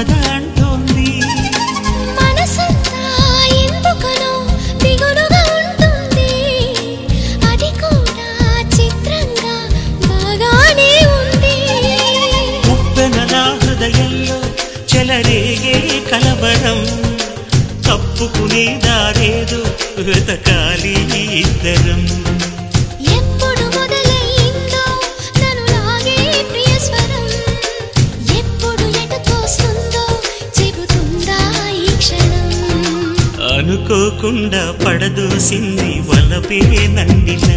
పద అంటోంది. మనసంతా ఎందుకనో దిగులుగా ఉంటుంది, అది కూడా చిత్రంగా బాగానే ఉంది. ఉప్పెనల హృదయంలో చెలరేగే కలవరం, తప్పుకునే దారేదో వెతకాలి ఇద్దరం. ఎప్పుడు మొదలైందో నన్ను లాగే ప్రియస్వరం, ఎప్పుడు ఎటు తోస్తుందో చెబుతుందా ఈ క్షణం. అనుకోకుండా పడదోసింది వలపే నందిన